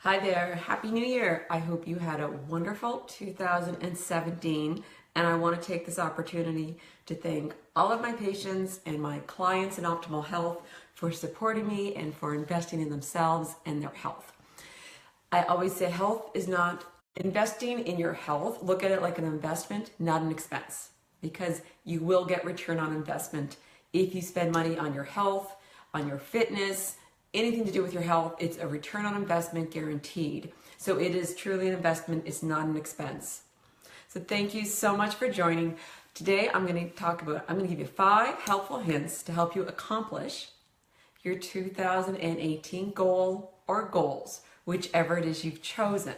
Hi there, Happy New Year. I hope you had a wonderful 2017, and I want to take this opportunity to thank all of my patients and my clients in Optimal Health for supporting me and for investing in themselves and their health. I always say health is not investing in your health. Look at it like an investment, not an expense, because you will get return on investment if you spend money on your health, on your fitness, anything to do with your health. It's a return on investment guaranteed. So it is truly an investment. It's not an expense. So thank you so much for joining. Today I'm going to give you 5 helpful hints to help you accomplish your 2018 goal or goals, whichever it is you've chosen.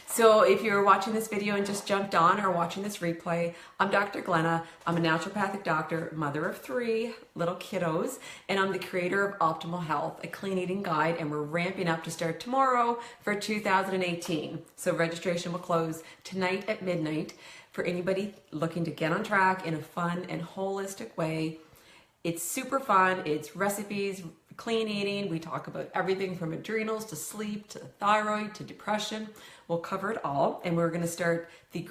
So if you're watching this video and just jumped on or watching this replay, I'm Dr. Glenna. I'm a naturopathic doctor, mother of 3 little kiddos, and I'm the creator of Optimal Health, a clean eating guide, and we're ramping up to start tomorrow for 2018. So registration will close tonight at midnight for anybody looking to get on track in a fun and holistic way. It's super fun. It's recipes, clean eating. We talk about everything from adrenals to sleep to thyroid to depression. We'll cover it all, and we're going to start the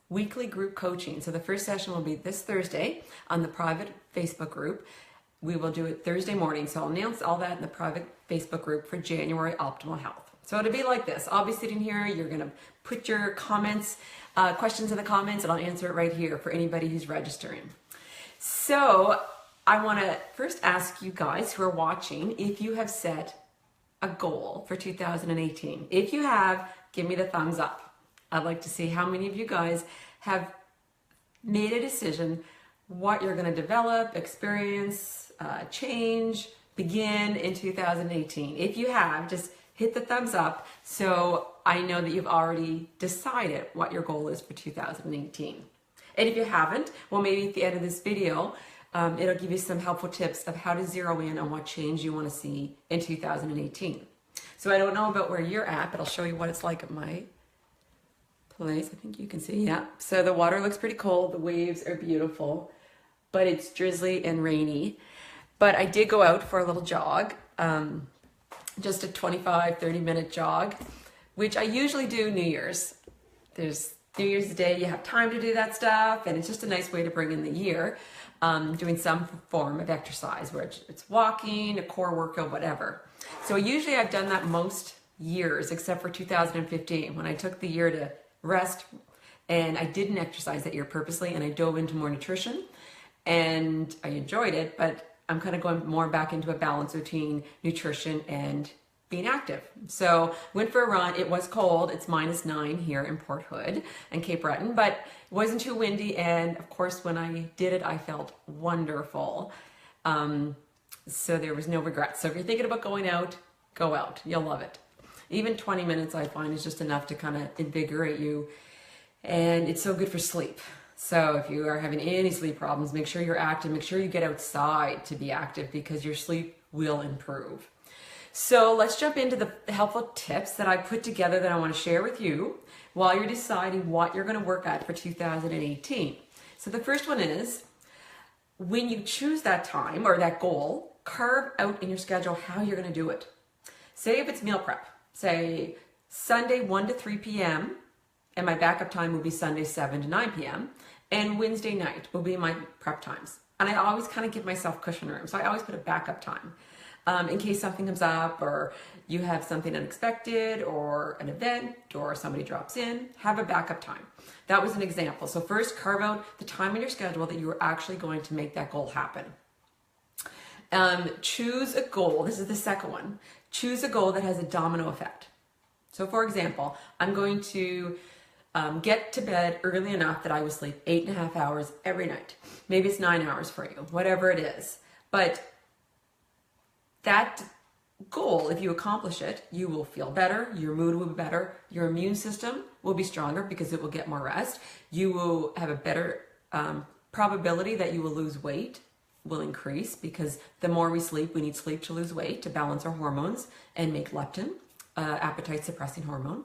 weekly group coaching. So the first session will be this Thursday on the private Facebook group. We will do it Thursday morning, so I'll announce all that in the private Facebook group for January Optimal Health. So it'll be like this. I'll be sitting here. You're going to put your comments, questions in the comments, and I'll answer it right here for anybody who's registering. So I want to first ask you guys who are watching if you have set a goal for 2018. If you have, give me the thumbs up. I'd like to see how many of you guys have made a decision what you're going to develop, experience, change, begin in 2018. If you have, just hit the thumbs up so I know that you've already decided what your goal is for 2018. And if you haven't, well, maybe at the end of this video, it'll give you some helpful tips of how to zero in on what change you want to see in 2018. So I don't know about where you're at, but I'll show you what it's like at my place. I think you can see, yeah. So the water looks pretty cold. The waves are beautiful, but it's drizzly and rainy. But I did go out for a little jog, just a 25, 30-minute jog, which I usually do New Year's. There's New Year's Day, you have time to do that stuff, and it's just a nice way to bring in the year. Doing some form of exercise, where it's walking, a core workout, whatever. So usually I've done that most years, except for 2015, when I took the year to rest, and I didn't exercise that year purposely, and I dove into more nutrition, and I enjoyed it, but I'm kind of going more back into a balanced routine, nutrition, and being active. So went for a run. It was cold. It's -9 here in Port Hood and Cape Breton, but it wasn't too windy. And of course, when I did it, I felt wonderful. So there was no regrets. So if you're thinking about going out, go out. You'll love it. Even 20 minutes, I find, is just enough to kind of invigorate you. And it's so good for sleep. So if you are having any sleep problems, make sure you're active. Make sure you get outside to be active, because your sleep will improve. So let's jump into the helpful tips that I put together that I want to share with you while you're deciding what you're going to work at for 2018. So the first one is, when you choose that time or that goal, carve out in your schedule how you're going to do it. Say if it's meal prep, say Sunday 1 to 3 p.m. and my backup time will be Sunday 7 to 9 p.m. and Wednesday night will be my prep times. And I always kind of give myself cushion room. So I always put a backup time. In case something comes up, or you have something unexpected, or an event, or somebody drops in, have a backup time. That was an example. So first, carve out the time in your schedule that you are actually going to make that goal happen. Choose a goal. This is the second one. Choose a goal that has a domino effect. So for example, I'm going to get to bed early enough that I will sleep 8.5 hours every night. Maybe it's 9 hours for you, whatever it is. But that goal, if you accomplish it, you will feel better, your mood will be better, your immune system will be stronger because it will get more rest. You will have a better probability that you will lose weight, will increase, because the more we sleep, we need sleep to lose weight, to balance our hormones and make leptin, appetite suppressing hormone.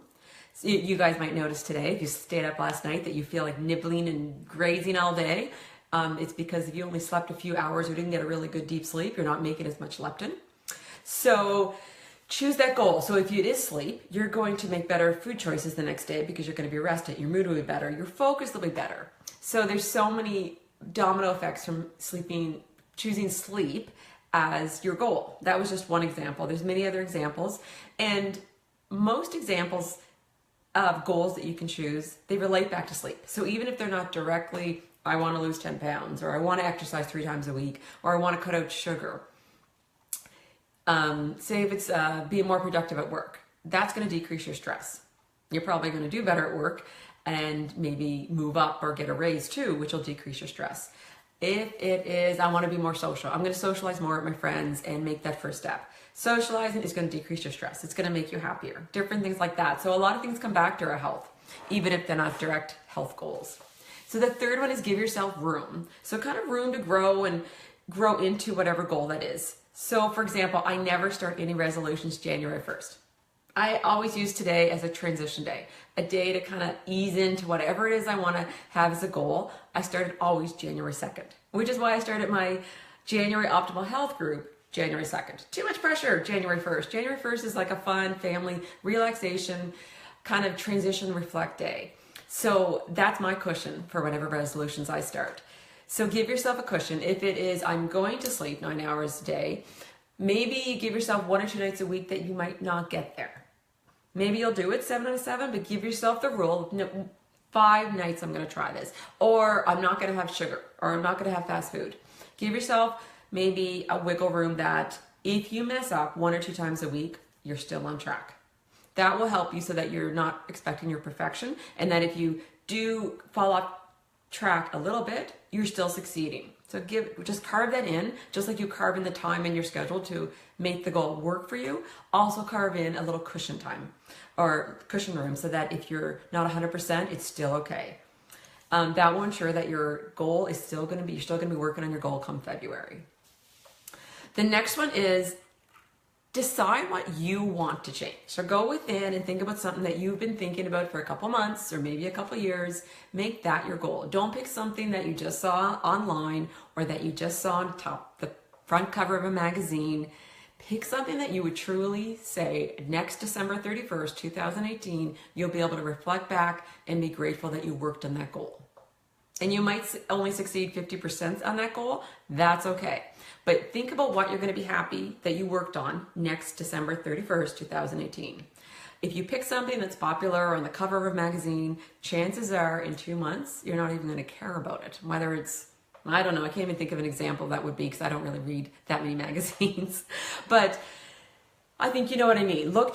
So you guys might notice today, if you stayed up last night, that you feel like nibbling and grazing all day. It's because if you only slept a few hours or didn't get a really good deep sleep, you're not making as much leptin. So choose that goal. So if it is sleep, you're going to make better food choices the next day because you're going to be rested. Your mood will be better. Your focus will be better. So there's so many domino effects from choosing sleep as your goal. That was just one example. There's many other examples. And most examples of goals that you can choose, they relate back to sleep. So even if they're not directly, I want to lose 10 pounds, or I want to exercise 3 times a week, or I want to cut out sugar. Say if it's being more productive at work, that's going to decrease your stress. You're probably going to do better at work and maybe move up or get a raise too, which will decrease your stress. If it is, I want to be more social, I'm going to socialize more with my friends and make that first step. Socializing is going to decrease your stress. It's going to make you happier. Different things like that. So a lot of things come back to our health, even if they're not direct health goals. So the third one is give yourself room. So kind of room to grow and grow into whatever goal that is. So for example, I never start any resolutions January 1st. I always use today as a transition day, a day to kind of ease into whatever it is I want to have as a goal. I started always January 2nd, which is why I started my January Optimal Health group January 2nd. Too much pressure, January 1st. January 1st is like a fun family relaxation kind of transition reflect day. So that's my cushion for whatever resolutions I start. So give yourself a cushion. If it is, I'm going to sleep 9 hours a day, maybe you give yourself 1 or 2 nights a week that you might not get there. Maybe you'll do it 7 out of 7, but give yourself the rule, no, 5 nights I'm going to try this. Or I'm not going to have sugar, or I'm not going to have fast food. Give yourself maybe a wiggle room that if you mess up 1 or 2 times a week, you're still on track. That will help you so that you're not expecting your perfection, and that if you do fall off track a little bit, you're still succeeding. So just carve that in, just like you carve in the time in your schedule to make the goal work for you. Also carve in a little cushion time or cushion room so that if you're not 100%, it's still okay. That will ensure that your goal is still going to be, you're still going to be working on your goal come February. The next one is decide what you want to change. So go within and think about something that you've been thinking about for a couple months or maybe a couple years. Make that your goal. Don't pick something that you just saw online or that you just saw on the front cover of a magazine. Pick something that you would truly say next December 31st, 2018, you'll be able to reflect back and be grateful that you worked on that goal. And you might only succeed 50% on that goal. That's okay. But think about what you're going to be happy that you worked on next December 31st, 2018. If you pick something that's popular or on the cover of a magazine, chances are in 2 months, you're not even going to care about it. Whether it's, I don't know, I can't even think of an example that would be because I don't really read that many magazines. But I think you know what I mean. Look